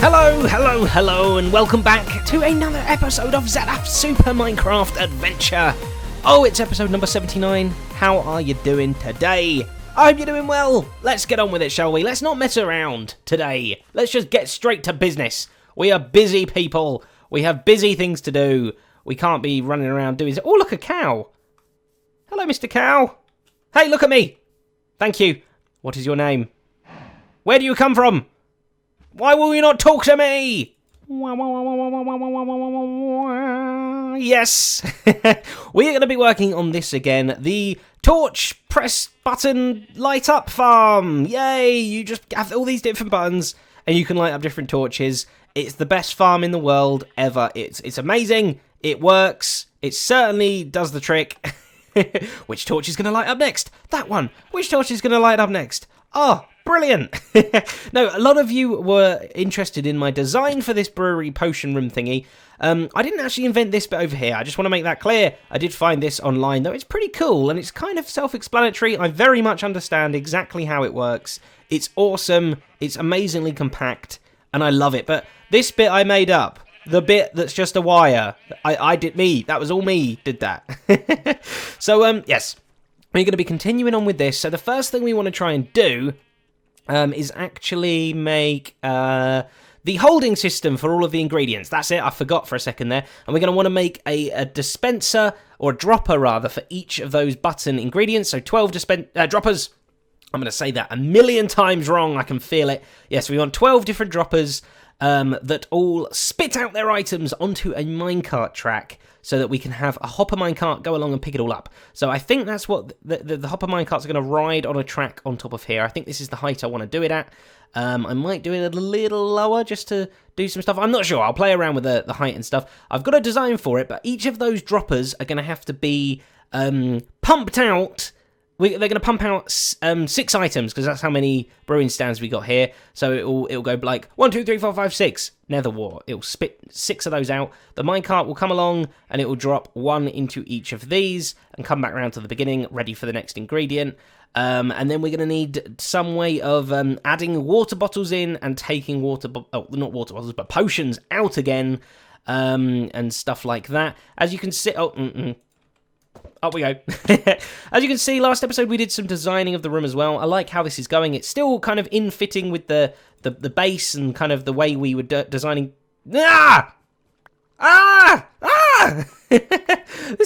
Hello, and welcome back to another episode of ZF Super Minecraft Adventure. Oh, it's episode number 79. How are you doing today? I hope you're doing well. Let's get on with it, shall we? Let's not mess around today. Let's just get straight to business. We are busy people. We have busy things to do. We can't be running around doing... Oh, look, a cow. Hello, Mr. Cow. Hey, look at me. Thank you. What is your name? Where do you come from? Why will you not talk to me? Yes. We're going to be working on this again. The torch press button light up farm. Yay. You just have all these different buttons and you can light up different torches. It's the best farm in the world ever. It's amazing. It works. It certainly does the trick. Which torch is going to light up next? That one. Which torch is going to light up next? Oh, brilliant. No, a lot of you were interested in my design for this brewery potion room thingy. I didn't actually invent this bit over here. I just want to make that clear. I did find this online, though. It's pretty cool, and it's kind of self-explanatory. I very much understand exactly how it works. It's awesome. It's amazingly compact, and I love it. But this bit I made up. The bit that's just a wire. I did me. That was all me did that. So, yes. We're going to be continuing on with this. So the first thing we want to try and do is actually make the holding system for all of the ingredients. That's it. I forgot for a second there. And we're going to want to make a dispenser, or a dropper rather, for each of those button ingredients. So 12 droppers. I'm going to say that a million times wrong. I can feel it. Yes, we want 12 different droppers that all spit out their items onto a minecart track, so that we can have a hopper minecart go along and pick it all up. So I think that's what the hopper minecarts are going to ride on a track on top of here. I think this is the height I want to do it at. I might do it a little lower just to do some stuff. I'm not sure. I'll play around with the height and stuff. I've got a design for it, but each of those droppers are going to have to be pumped out. They're going to pump out 6 items, because that's how many brewing stands we got here. So it'll go like 1, 2, 3, 4, 5, 6. Nether wart. It'll spit 6 of those out. The minecart will come along and it will drop 1 into each of these and come back around to the beginning, ready for the next ingredient. And then we're going to need some way of adding water bottles in and taking not water bottles, but potions out again, and stuff like that. As you can see, up we go. As you can see, last episode we did some designing of the room as well. I like how this is going. It's still kind of in fitting with the base and kind of the way we were designing. This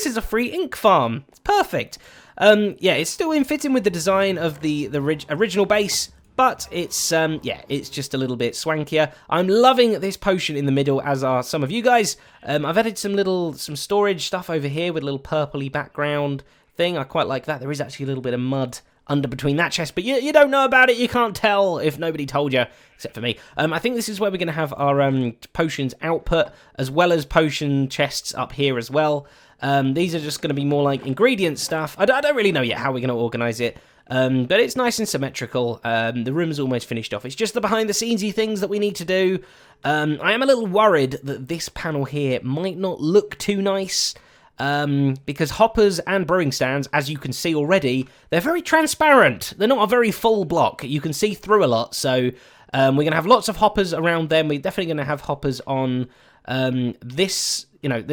is a free ink farm. It's perfect. Yeah, it's still in fitting with the design of the original base, but it's it's just a little bit swankier. I'm loving this potion in the middle, as are some of you guys. I've added some storage stuff over here with a little purpley background thing. I quite like that. There is actually a little bit of mud under between that chest, but you don't know about it. You can't tell if nobody told you, except for me. I think this is where we're going to have our potions output, as well as potion chests up here as well. These are just going to be more like ingredient stuff. I don't really know yet how we're going to organise it. But it's nice and symmetrical. The room's almost finished off. It's just the behind-the-scenesy things that we need to do. I am a little worried that this panel here might not look too nice, because hoppers and brewing stands, as you can see already, they're very transparent. They're not a very full block. You can see through a lot, so we're going to have lots of hoppers around them. We're definitely going to have hoppers on this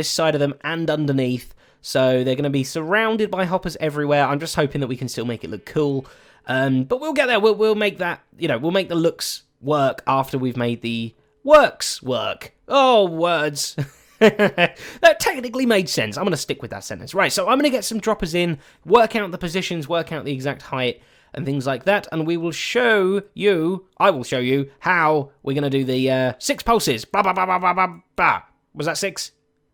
side of them and underneath. So they're going to be surrounded by hoppers everywhere. I'm just hoping that we can still make it look cool. But we'll get there. We'll make that, we'll make the looks work after we've made the works work. Oh, words. That technically made sense. I'm going to stick with that sentence. Right, so I'm going to get some droppers in, work out the positions, work out the exact height, and things like that. And I will show you how we're going to do the 6 pulses. Blah, blah, blah, blah, blah, blah, blah. Was that 6?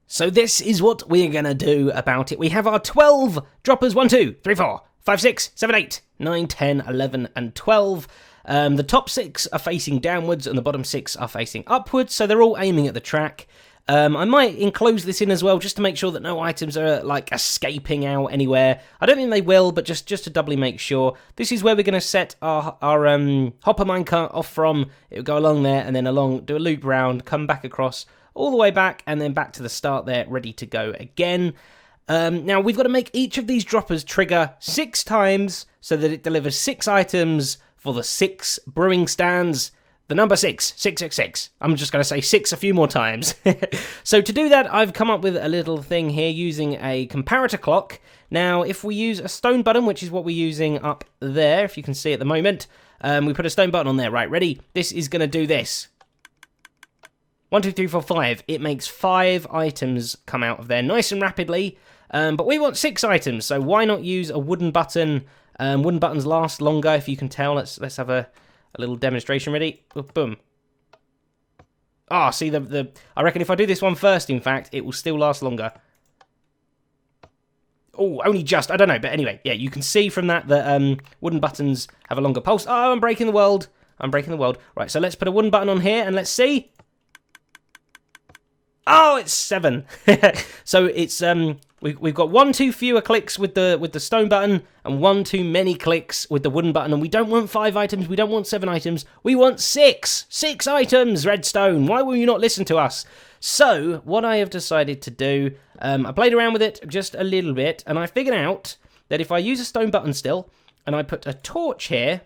So this is what we're going to do about it. We have our 12 droppers. 1, 2, 3, 4, 5, 6, 7, 8, 9, 10, 11, and 12. The top 6 are facing downwards and the bottom 6 are facing upwards. So they're all aiming at the track. I might enclose this in as well, just to make sure that no items are like escaping out anywhere. I don't think they will, but just to doubly make sure. This is where we're going to set our hopper minecart off from. It'll go along there and then along, do a loop round, come back across, all the way back, and then back to the start there, ready to go again. Now, we've got to make each of these droppers trigger 6 times so that it delivers 6 items for the 6 brewing stands The number 6, 666. I'm just going to say 6 a few more times. So to do that, I've come up with a little thing here using a comparator clock. Now, if we use a stone button, which is what we're using up there, if you can see at the moment, we put a stone button on there. Right, ready? This is going to do this. 1, 2, 3, 4, 5. It makes 5 items come out of there nice and rapidly. But we want 6 items, so why not use a wooden button? Wooden buttons last longer, if you can tell. Let's have a little demonstration. Ready? Boom. Ah, see, I reckon if I do this one first, in fact, it will still last longer. Oh, only just. I don't know, but anyway, yeah, you can see from that wooden buttons have a longer pulse. Oh, I'm breaking the world. I'm breaking the world. Right, so let's put a wooden button on here, and let's see. Oh, it's 7. So it's we've got 1 too fewer clicks with the stone button and 1 too many clicks with the wooden button, and we don't want 5 items, we don't want 7 items, we want 6 items. Redstone, why will you not listen to us? So what I have decided to do, I played around with it just a little bit, and I figured out that if I use a stone button still and I put a torch here,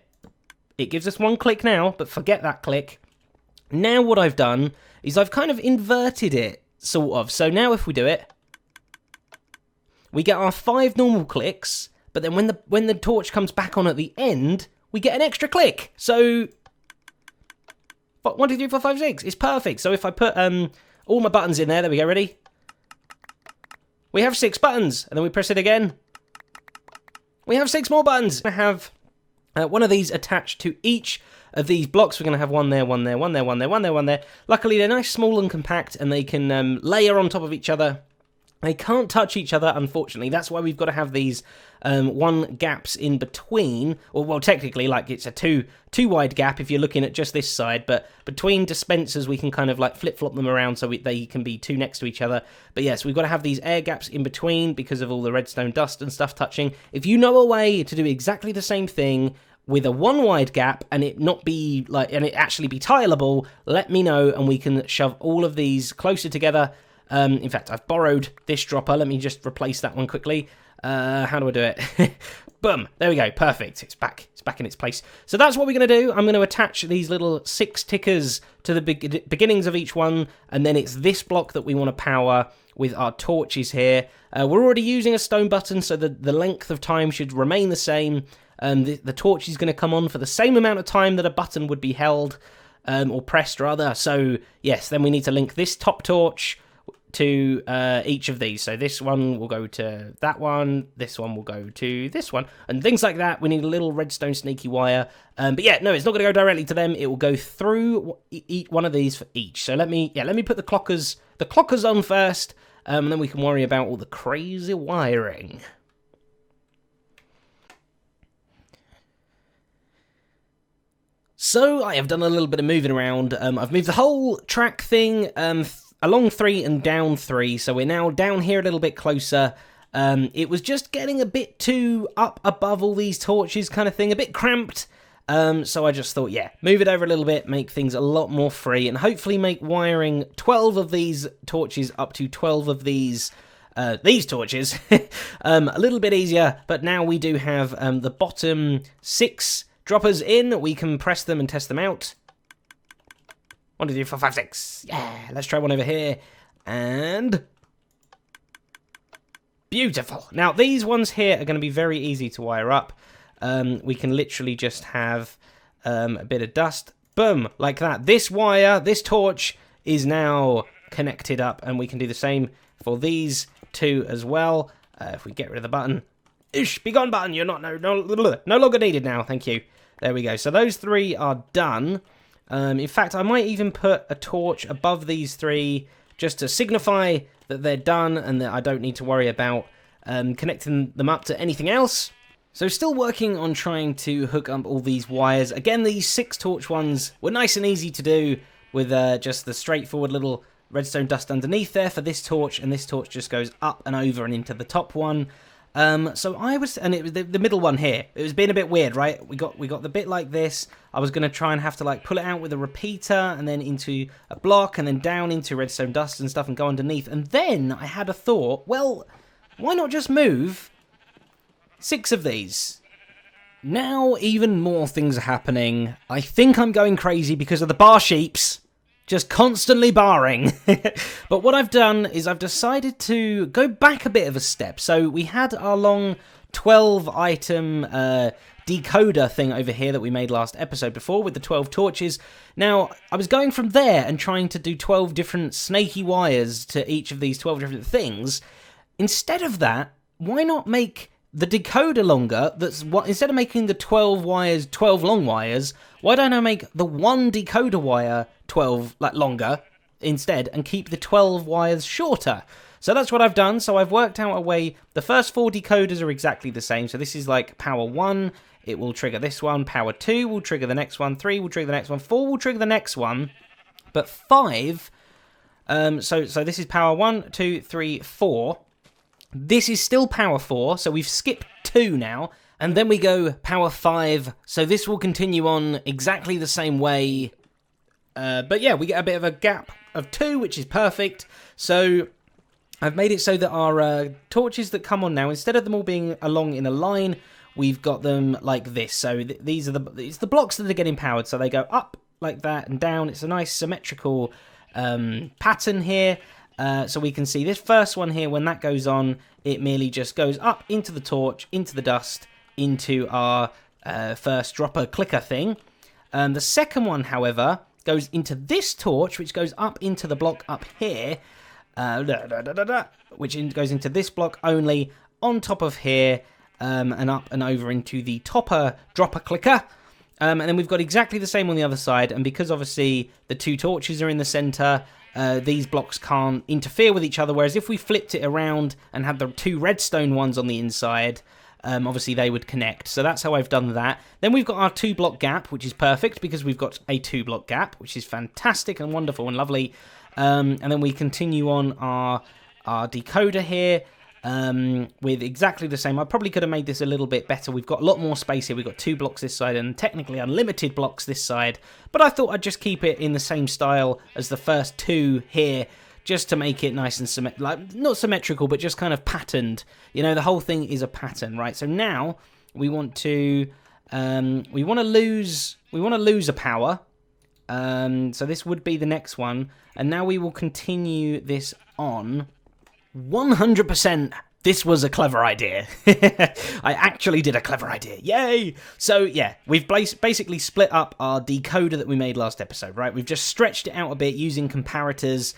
it gives us 1 click now, but forget that click. Now what I've done is I've kind of inverted it, sort of. So now if we do it, we get our 5 normal clicks, but then when the torch comes back on at the end, we get an extra click. So 1, 2, 3, 4, 5, 6. It's perfect. So if I put all my buttons in there we go, ready? We have 6 buttons, and then we press it again. We have 6 more buttons. I have one of these attached to each of these blocks. We're going to have 1 there, 1 there, 1 there, 1 there, 1 there, 1 there. Luckily, they're nice, small and compact, and they can layer on top of each other. They can't touch each other, unfortunately. That's why we've got to have these 1 gaps in between. Or, well, technically, like, it's a two wide gap if you're looking at just this side. But between dispensers, we can kind of, like, flip-flop them around so they can be 2 next to each other. But, yes, we've got to have these air gaps in between because of all the redstone dust and stuff touching. If you know a way to do exactly the same thing with a 1 wide gap and it not be like, and it actually be tileable, let me know and we can shove all of these closer together. In fact, I've borrowed this dropper. Let me just replace that one quickly. How do I do it? Boom. There we go. Perfect. It's back. It's back in its place. So that's what we're going to do. I'm going to attach these little 6 tickers to the beginnings of each one, and then it's this block that we want to power with our torches here. We're already using a stone button, so the length of time should remain the same. The torch is going to come on for the same amount of time that a button would be held, or pressed rather. So yes, then we need to link this top torch to each of these. So this one will go to that one, this one will go to this one, and things like that. We need a little redstone sneaky wire. But yeah, no, it's not going to go directly to them. It will go through each one of these for each. So let me put the clockers on first, and then we can worry about all the crazy wiring. So I have done a little bit of moving around. I've moved the whole track thing along 3 and down 3, so we're now down here a little bit closer. It was just getting a bit too up above all these torches kind of thing, a bit cramped. So I just thought, yeah, move it over a little bit, make things a lot more free, and hopefully make wiring 12 of these torches up to 12 of these torches a little bit easier. But now we do have the bottom 6 droppers in. We can press them and test them out. 1, 2, 3, 4, 5, 6. Yeah, let's try one over here. And beautiful. Now, these ones here are going to be very easy to wire up. We can literally just have a bit of dust. Boom, like that. This wire, this torch is now connected up, and we can do the same for these 2 as well. If we get rid of the button. Ish, be gone button. You're not no longer needed now. Thank you. There we go. So those 3 are done. In fact, I might even put a torch above these 3 just to signify that they're done and that I don't need to worry about connecting them up to anything else. So still working on trying to hook up all these wires. Again, these 6 torch ones were nice and easy to do with just the straightforward little redstone dust underneath there for this torch, and this torch just goes up and over and into the top one. So I was, and it was the middle one here. It was being a bit weird, right? We got the bit like this. I was going to try and have to like pull it out with a repeater and then into a block and then down into redstone dust and stuff and go underneath. And then I had a thought, well, why not just move 6 of these? Now even more things are happening. I think I'm going crazy because of the bar sheeps just constantly barring. But what I've done is I've decided to go back a bit of a step. So we had our long 12 item decoder thing over here that we made last episode before with the 12 torches. Now, I was going from there and trying to do 12 different snaky wires to each of these 12 different things. Instead of that, why not make the decoder longer? That's what, instead of making the 12 wires 12 long wires, why don't I make the one decoder wire 12 longer instead and keep the 12 wires shorter? So that's what I've done. So I've worked out a way. The first 4 decoders are exactly the same. So this is like power 1, it will trigger this one. Power 2 will trigger the next one. 3 will trigger the next one. 4 will trigger the next one. But 5, so this is power 1, 2, 3, 4. This is still power 4, so we've skipped 2 now, and then we go power 5, so this will continue on exactly the same way, but yeah, we get a bit of a gap of 2, which is perfect. So I've made it so that our torches that come on now, instead of them all being along in a line, we've got them like this. So these are it's the blocks that are getting powered, so they go up like that and down. It's a nice symmetrical pattern here. So we can see this first one here, when that goes on, it merely just goes up into the torch, into the dust, into our first dropper clicker thing. The second one, however, goes into this torch, which goes up into the block up here, which goes into this block only, on top of here, and up and over into the topper dropper clicker. And then we've got exactly the same on the other side, and because obviously the 2 torches are in the centre, these blocks can't interfere with each other, whereas if we flipped it around and had the 2 redstone ones on the inside, obviously they would connect. So that's how I've done that. Then we've got our 2 block gap, which is perfect because we've got a 2 block gap, which is fantastic and wonderful and lovely. And then we continue on our decoder here, with exactly the same. I probably could have made this a little bit better. We've got a lot more space here. We've got 2 blocks this side and technically unlimited blocks this side, but I thought I'd just keep it in the same style as the first 2 here, just to make it nice and not symmetrical, but just kind of patterned. You know, the whole thing is a pattern, right? So now we want to lose a power. So this would be the next one, and now we will continue this on. 100%, this was a clever idea. I actually did a clever idea. Yay! So yeah, we've basically split up our decoder that we made last episode, right? We've just stretched it out a bit using comparators.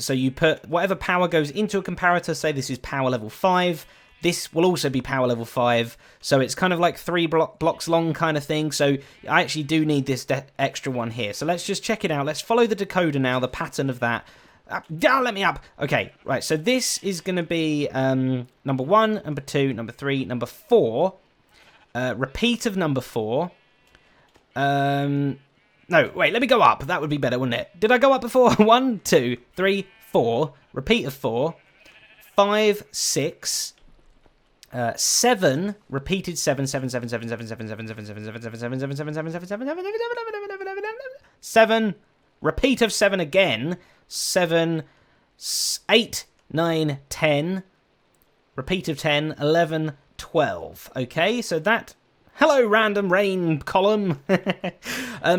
So you put whatever power goes into a comparator, say this is power level 5. This will also be power level 5, so it's kind of like 3 blocks long kind of thing. So I actually do need this extra one here. So let's just check it out. Let's follow the decoder now, the pattern of that. Let me up. Okay, right, so this is going to be number 1, number 2, number 3, number 4. Repeat of number 4. No, wait, let me go up. That would be better, wouldn't it? Did I go up before? 1, 2, 3, 4. Repeat of 4. 5, 6. 7. Repeated 7. 7, 7, 7, 7, 7, 7, 7, 7, 7, 7, 7, 7, 7, 7, 7, 7. 7. Repeat of 7 again. 7, 8, 9, 10. Repeat of 10, 11, 12. Okay, so that... Hello, random rain column.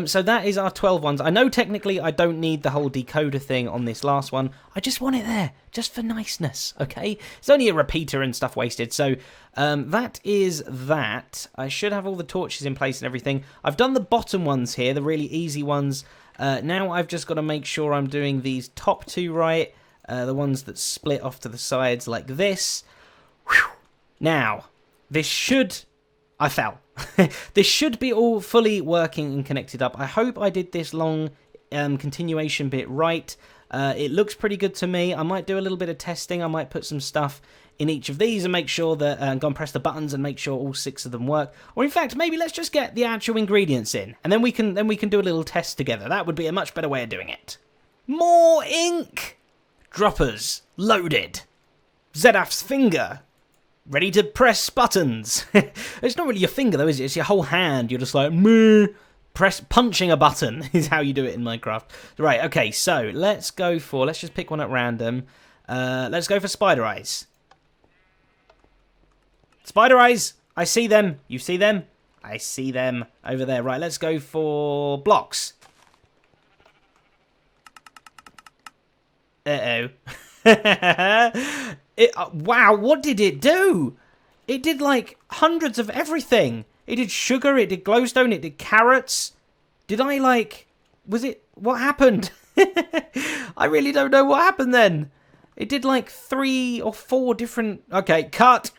So that is our 12 ones. I know technically I don't need the whole decoder thing on this last one. I just want it there, just for niceness, okay? It's only a repeater and stuff wasted. So that is that. I should have all the torches in place and everything. I've done the bottom ones here, the really easy ones. Now I've just got to make sure I'm doing these top 2 right. The ones that split off to the sides like this. Whew. Now, this should... I fell. This should be all fully working and connected up. I hope I did this long continuation bit right. It looks pretty good to me. I might do a little bit of testing. I might put some stuff in each of these and make sure that go and press the buttons and make sure all 6 of them work. Or in fact, maybe let's just get the actual ingredients in, and then we can do a little test together. That would be a much better way of doing it. More ink. Droppers loaded. Zedaf's finger. Ready to press buttons. It's not really your finger though, is it? It's your whole hand. You're just like, meh. Punching a button is how you do it in Minecraft. Right, okay, so let's just pick one at random. Let's go for spider eyes. Spider eyes. I see them. You see them? I see them over there. Right, let's go for blocks. Uh-oh. Wow, what did it do? It did, like, hundreds of everything. It did sugar, it did glowstone, it did carrots. Did I, like... Was it... What happened? I really don't know what happened then. It did, like, 3 or 4 different... Okay, cut.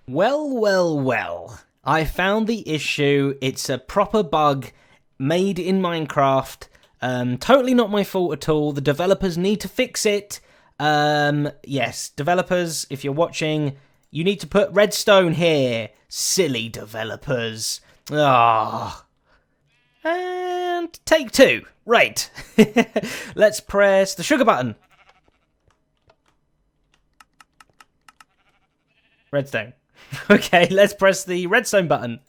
Well. I found the issue. It's a proper bug made in Minecraft. Totally not my fault at all. The developers need to fix it. Yes, developers, if you're watching, you need to put redstone here. Silly developers. Ah. And take 2. Right. Let's press the sugar button. Redstone. Okay, let's press the redstone button.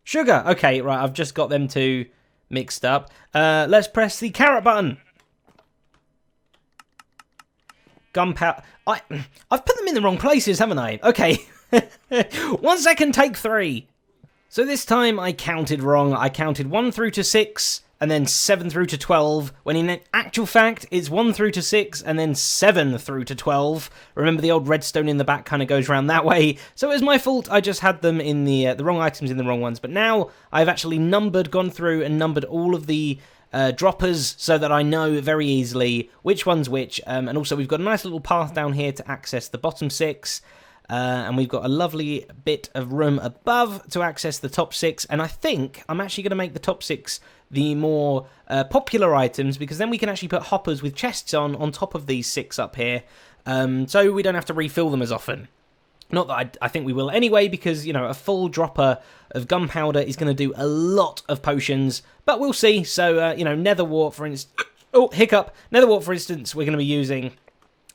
Sugar. Okay, right, I've just got them two mixed up. Let's press the carrot button. Gunpowder. I've put them in the wrong places, haven't I? Okay. 1 second, take 3. So this time I counted wrong. I counted 1 through to 6 and then 7 through to 12, when in actual fact it's 1 through to 6 and then 7 through to 12. Remember, the old redstone in the back kind of goes around that way. So it was my fault. I just had them in the wrong items in the wrong ones. But now I've actually gone through and numbered all of the droppers so that I know very easily which one's which. And also we've got a nice little path down here to access the bottom 6. And we've got a lovely bit of room above to access the top 6. And I think I'm actually going to make the top 6 the more popular items, because then we can actually put hoppers with chests on top of these 6 up here. So we don't have to refill them as often. Not that I think we will anyway, because, you know, a full dropper of gunpowder is going to do a lot of potions. But we'll see. So, you know, nether wart, for instance... Oh, hiccup. Nether wart, for instance, we're going to be using...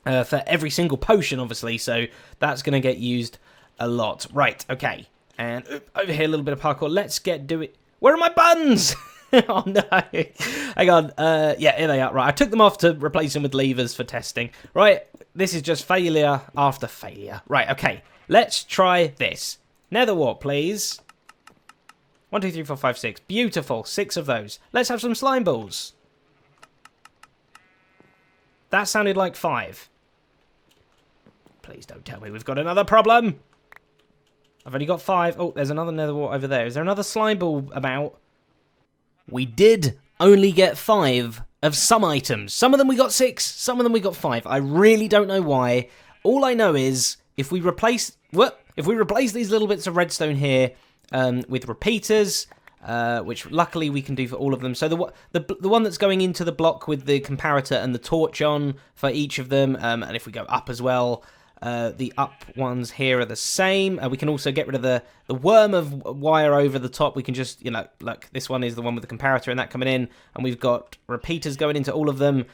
for every single potion, obviously, so that's going to get used a lot. Right, okay. And over here, a little bit of parkour. Let's do it. Where are my buttons? Oh, no. Hang on. Yeah, here they are. Right, I took them off to replace them with levers for testing. Right, this is just failure after failure. Right, okay. Let's try this. Nether wart, please. 1, 2, 3, 4, 5, 6. Beautiful. 6 of those. Let's have some slime balls. That sounded like 5. Please don't tell me we've got another problem. I've only got 5. Oh, there's another nether wart over there. Is there another slime ball about? We did only get 5 of some items. Some of them we got 6. Some of them we got 5. I really don't know why. All I know is if we replace these little bits of redstone here with repeaters, which luckily we can do for all of them. So the one that's going into the block with the comparator and the torch on for each of them, and if we go up as well, the up ones here are the same. We can also get rid of the worm of wire over the top. We can just, you know, look, this one is the one with the comparator and that coming in, and we've got repeaters going into all of them.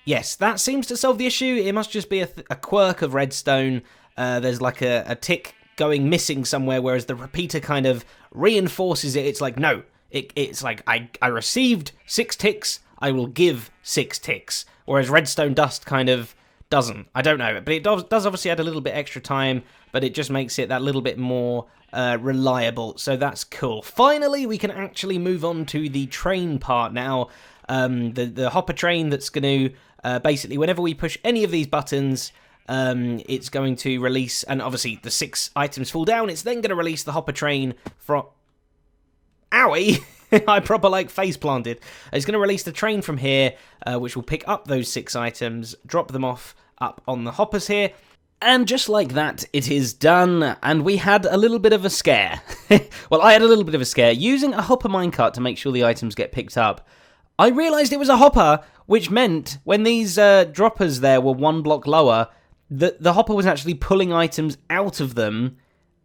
Yes, that seems to solve the issue. It must just be a quirk of redstone. There's like a tick going missing somewhere, whereas the repeater kind of reinforces it. It's like, no, it's like I received 6 ticks, I will give 6 ticks, whereas redstone dust kind of doesn't. I don't know, but it does obviously add a little bit extra time, but it just makes it that little bit more reliable, so that's cool. Finally, we can actually move on to the train part now. The hopper train that's going to basically, whenever we push any of these buttons, it's going to release, and obviously the 6 items fall down, it's then going to release the hopper train from... Owie! I proper, like, face planted. It's going to release the train from here, which will pick up those 6 items, drop them off up on the hoppers here, and just like that, it is done, and we had a little bit of a scare. Well, I had a little bit of a scare. Using a hopper minecart to make sure the items get picked up, I realised it was a hopper, which meant when these droppers there were 1 block lower, the hopper was actually pulling items out of them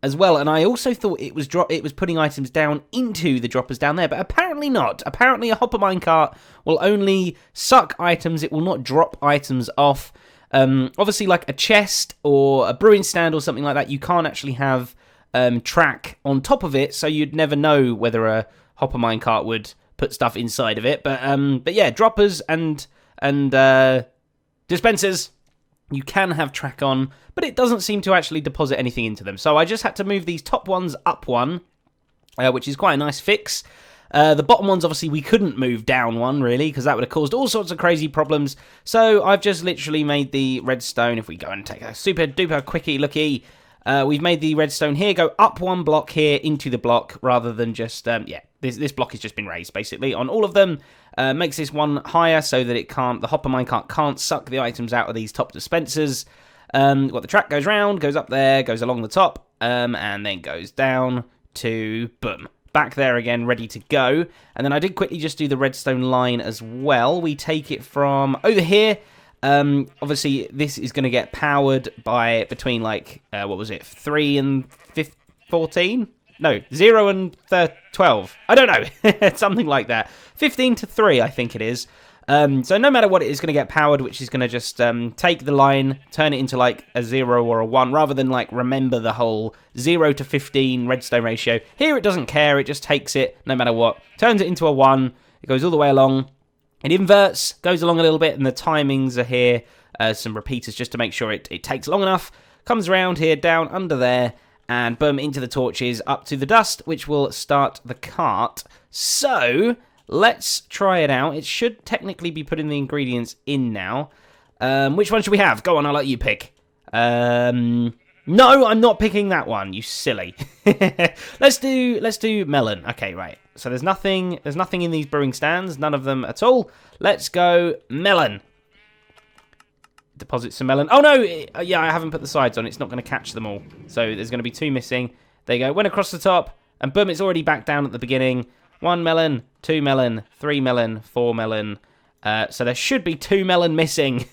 as well, and I also thought it was putting items down into the droppers down there, but apparently not. Apparently a hopper minecart will only suck items, it will not drop items off. Obviously, like a chest or a brewing stand or something like that, you can't actually have track on top of it, so you'd never know whether a hopper minecart would put stuff inside of it. But yeah, droppers and dispensers. You can have track on, but it doesn't seem to actually deposit anything into them. So I just had to move these top ones up one, which is quite a nice fix. The bottom ones, obviously, we couldn't move down one, really, because that would have caused all sorts of crazy problems. So I've just literally made the redstone. If we go and take a super duper quickie looky, we've made the redstone here go up one block here into the block, rather than just, this block has just been raised, basically, on all of them. Makes this one higher so that the hopper minecart can't suck the items out of these top dispensers. The track goes round, goes up there, goes along the top, and then goes down to, boom, back there again, ready to go. And then I did quickly just do the redstone line as well. We take it from over here. Obviously, this is going to get powered by between, 3 and 14? No, 0 and 12. I don't know. Something like that. 15 to 3, I think it is. So no matter what, it is going to get powered, which is going to just take the line, turn it into like a 0 or a 1, rather than like remember the whole 0 to 15 redstone ratio. Here it doesn't care, it just takes it no matter what, turns it into a 1, it goes all the way along, it inverts, goes along a little bit, and the timings are here, some repeaters just to make sure it takes long enough, comes around here, down under there, and boom, into the torches, up to the dust, which will start the cart. So let's try it out. It should technically be putting the ingredients in now. Which one should we have? Go on, I'll let you pick. No, I'm not picking that one, you silly. Let's do melon. Okay, right. So there's nothing in these brewing stands, none of them at all. Let's go melon. Deposit some melon. Oh no, yeah, I haven't put the sides on. It's not going to catch them all. So there's going to be 2 missing. There you go. Went across the top, and boom, it's already back down at the beginning. 1 melon, 2 melon, 3 melon, 4 melon. So there should be 2 melon missing.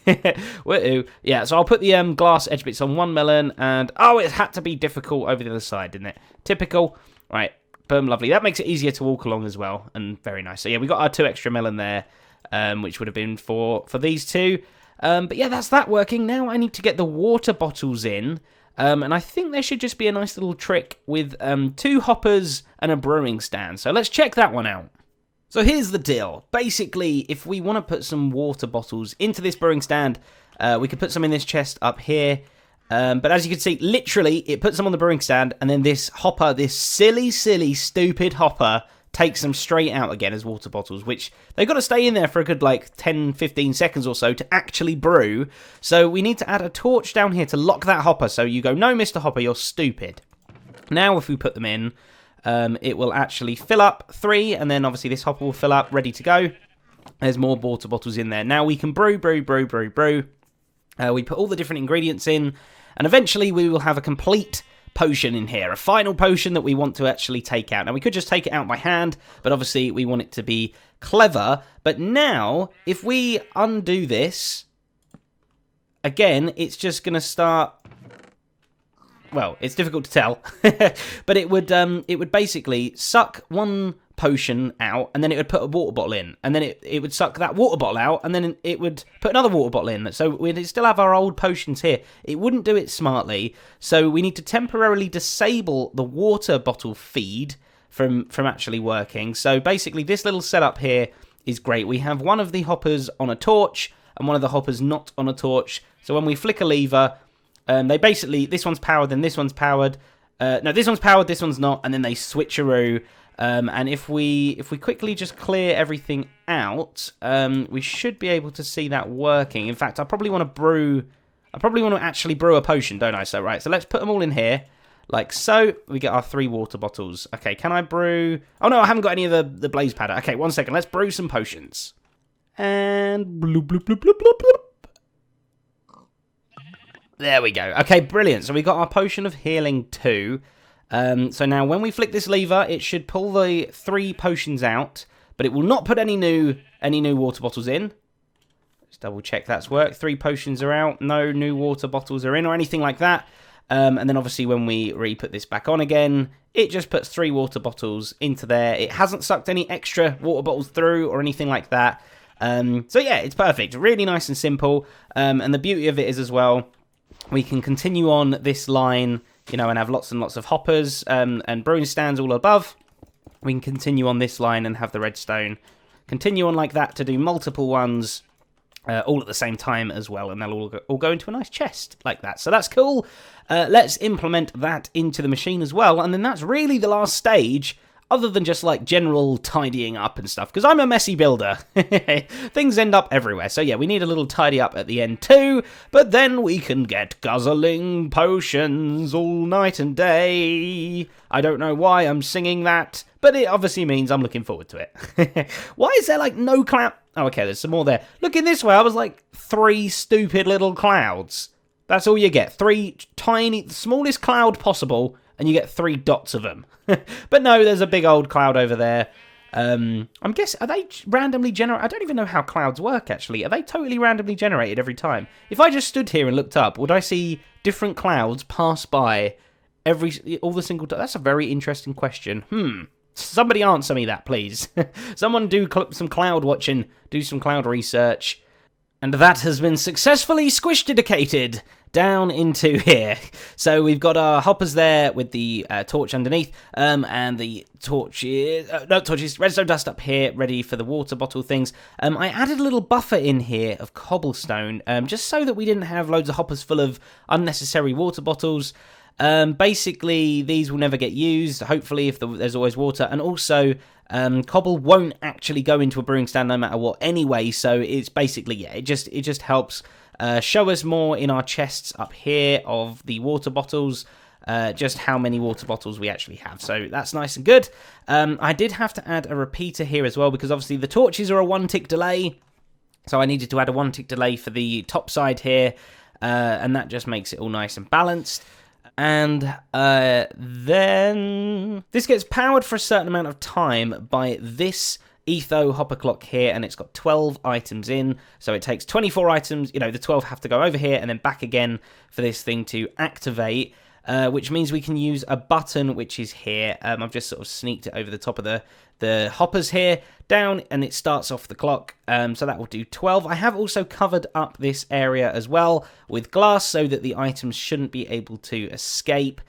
Woo-oo. Yeah, so I'll put the glass edge bits on 1 melon, and oh, it had to be difficult over the other side, didn't it? Typical. Right, boom, lovely. That makes it easier to walk along as well, and very nice. So yeah, we got our 2 extra melon there, which would have been for these 2. But yeah, that's that working. Now I need to get the water bottles in. And I think there should just be a nice little trick with 2 hoppers and a brewing stand. So let's check that one out. So here's the deal. Basically, if we want to put some water bottles into this brewing stand, we could put some in this chest up here. But as you can see, literally, it puts them on the brewing stand, and then this hopper, this silly, stupid hopper, takes them straight out again as water bottles, which they've got to stay in there for a good 10-15 seconds or so to actually brew. So we need to add a torch down here to lock that hopper. So you go, no, Mr. Hopper, you're stupid. Now if we put them in, it will actually fill up 3, and then obviously this hopper will fill up, ready to go. There's more water bottles in there. Now we can brew. We put all the different ingredients in, and eventually we will have a complete potion in here, a final potion that we want to actually take out. Now we could just take it out by hand, but obviously we want it to be clever. But now if we undo this again, it's just going to start, well, it's difficult to tell, but it would basically suck one potion out, and then it would put a water bottle in, and then it would suck that water bottle out, and then it would put another water bottle in. So we'd still have our old potions here. It wouldn't do it smartly, so we need to temporarily disable the water bottle feed from actually working. So basically this little setup here is great. We have one of the hoppers on a torch and one of the hoppers not on a torch. So when we flick a lever, they basically, this one's powered, then this one's powered. No, this one's powered, this one's not, and then they switcheroo. And if we quickly just clear everything out, we should be able to see that working. In fact, I probably want to actually brew a potion, don't I? So, right, so let's put them all in here, like so. We get our 3 water bottles. Okay, can I brew? Oh, no, I haven't got any of the blaze powder. Okay, 1 second. Let's brew some potions. And bloop, bloop, bloop, bloop, bloop, bloop. There we go. Okay, brilliant. So we got our potion of healing 2. So now when we flick this lever, it should pull the 3 potions out, but it will not put any new water bottles in. Let's double check that's worked. 3 potions are out, no new water bottles are in or anything like that. And then obviously when we re-put this back on again, it just puts 3 water bottles into there. It hasn't sucked any extra water bottles through or anything like that. So yeah, it's perfect. Really nice and simple. And the beauty of it is as well, we can continue on this line, you know, and have lots and lots of hoppers and brewing stands all above. We can continue on this line and have the redstone. Continue on like that to do multiple ones. all at the same time as well, and they'll all go into a nice chest like that. So that's cool. Let's implement that into the machine as well, and then that's really the last stage, other than just like general tidying up and stuff, because I'm a messy builder. Things end up everywhere. So yeah, we need a little tidy up at the end too, but then we can get guzzling potions all night and day. I don't know why I'm singing that, but it obviously means I'm looking forward to it. Why is there like no cloud? Oh, okay, there's some more there. Looking this way, I was like 3 stupid little clouds. That's all you get. 3 tiny, the smallest cloud possible, and you get 3 dots of them. But no, there's a big old cloud over there. I'm guessing, are they randomly generated? I don't even know how clouds work, actually. Are they totally randomly generated every time? If I just stood here and looked up, would I see different clouds pass by all the single time? That's a very interesting question. Somebody answer me that, please. Someone do some cloud watching, do some cloud research. And that has been successfully squish-dedicated down into here. So we've got our hoppers there with the torch underneath, and the torches, redstone dust up here, ready for the water bottle things. I added a little buffer in here of cobblestone, just so that we didn't have loads of hoppers full of unnecessary water bottles. Basically, these will never get used, hopefully, if there's always water. And also, cobble won't actually go into a brewing stand no matter what anyway, so it's basically, yeah, it just helps show us more in our chests up here of the water bottles, just how many water bottles we actually have. So that's nice and good. I did have to add a repeater here as well, because obviously the torches are a 1-tick delay, so I needed to add a 1-tick delay for the top side here, and that just makes it all nice and balanced. And then this gets powered for a certain amount of time by this Etho hopper clock here, and it's got 12 items in, so it takes 24 items, the 12 have to go over here and then back again for this thing to activate, which means we can use a button which is here. I've just sort of sneaked it over the top of the hoppers here, down, and it starts off the clock, so that will do 12. I have also covered up this area as well with glass so that the items shouldn't be able to escape,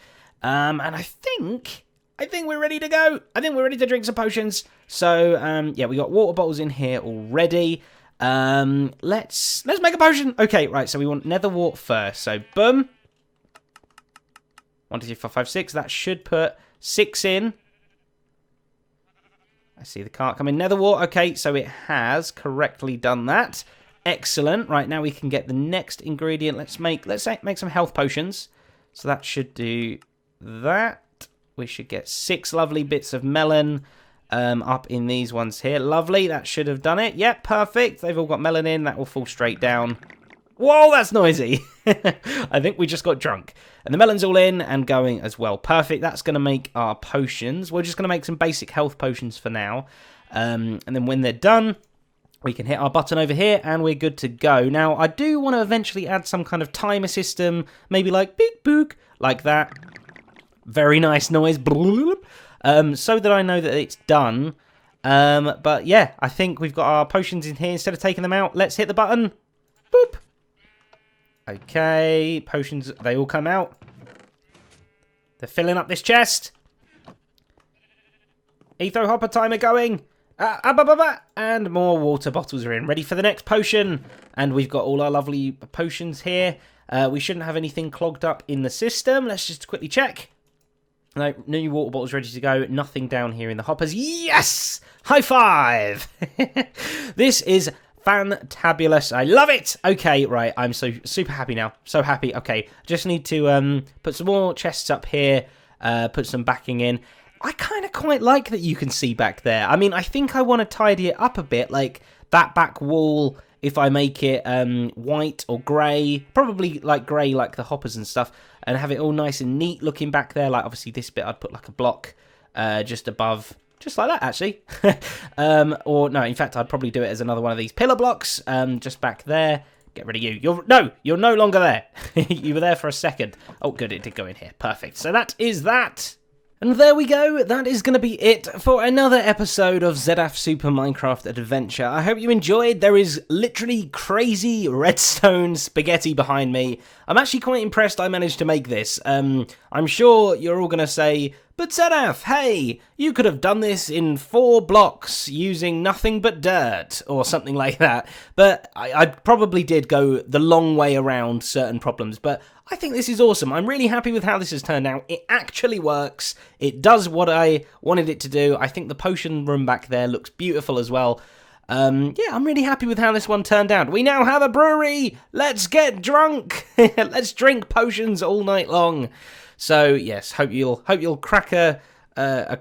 and I think we're ready to go. I think we're ready to drink some potions. So, yeah, we got water bottles in here already. Let's make a potion. Okay, right, so we want nether wart first. So, boom. 1, 2, 3, 4, 5, 6. That should put 6 in. I see the cart coming. Nether wart. Okay, so it has correctly done that. Excellent. Right, now we can get the next ingredient. Let's make some health potions. So that should do that. We should get 6 lovely bits of melon up in these ones here. Lovely, that should have done it. Yep, perfect. They've all got melon in. That will fall straight down. Whoa, that's noisy. I think we just got drunk. And the melon's all in and going as well. Perfect, that's going to make our potions. We're just going to make some basic health potions for now. And then when they're done, we can hit our button over here and we're good to go. Now, I do want to eventually add some kind of timer system. Maybe like beep book, like that. Very nice noise, so that I know that it's done. But yeah, I think we've got our potions in here. Instead of taking them out, let's hit the button. Boop. Okay, potions, they all come out. They're filling up this chest. Etho hopper timer going. And more water bottles are in. Ready for the next potion. And we've got all our lovely potions here. We shouldn't have anything clogged up in the system. Let's just quickly check. No, new water bottles ready to go. Nothing down here in the hoppers. Yes! High five! This is fantabulous. I love it! Okay, right. I'm so super happy now. So happy. Okay, just need to put some more chests up here. Put some backing in. I kind of quite like that you can see back there. I mean, I think I want to tidy it up a bit. Like, that back wall, if I make it white or grey, probably like grey like the hoppers and stuff, and have it all nice and neat looking back there. Like, obviously, this bit I'd put like a block just above, just like that, actually. Or, no, in fact, I'd probably do it as another one of these pillar blocks just back there. Get rid of you. You're no longer there. You were there for a second. Oh, good, it did go in here. Perfect. So that is that. And there we go, that is going to be it for another episode of ZF Super Minecraft Adventure. I hope you enjoyed. There is literally crazy redstone spaghetti behind me. I'm actually quite impressed I managed to make this. I'm sure you're all going to say, But Seraph, hey, you could have done this in 4 blocks using nothing but dirt, or something like that. But I probably did go the long way around certain problems, but I think this is awesome. I'm really happy with how this has turned out. It actually works. It does what I wanted it to do. I think the potion room back there looks beautiful as well. Yeah, I'm really happy with how this one turned out. We now have a brewery! Let's get drunk! Let's drink potions all night long. So yes, hope you'll crack a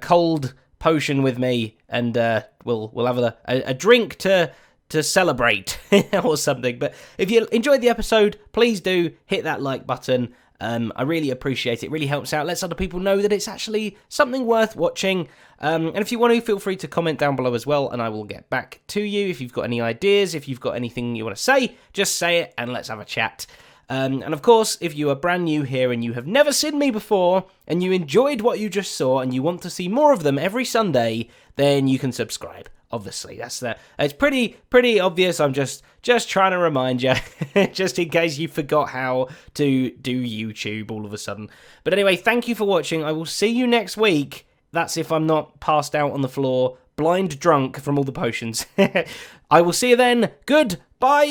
cold potion with me, and we'll have a drink to celebrate or something. But if you enjoyed the episode, please do hit that like button. I really appreciate it. It really helps out. Lets other people know that it's actually something worth watching. And if you want to, feel free to comment down below as well, and I will get back to you. If you've got any ideas, if you've got anything you want to say, just say it and let's have a chat. And of course, if you are brand new here and you have never seen me before, and you enjoyed what you just saw and you want to see more of them every Sunday, then you can subscribe. Obviously, it's pretty obvious. I'm just trying to remind you, just in case you forgot how to do YouTube all of a sudden. But anyway, thank you for watching. I will see you next week. That's if I'm not passed out on the floor, blind drunk from all the potions. I will see you then. Goodbye.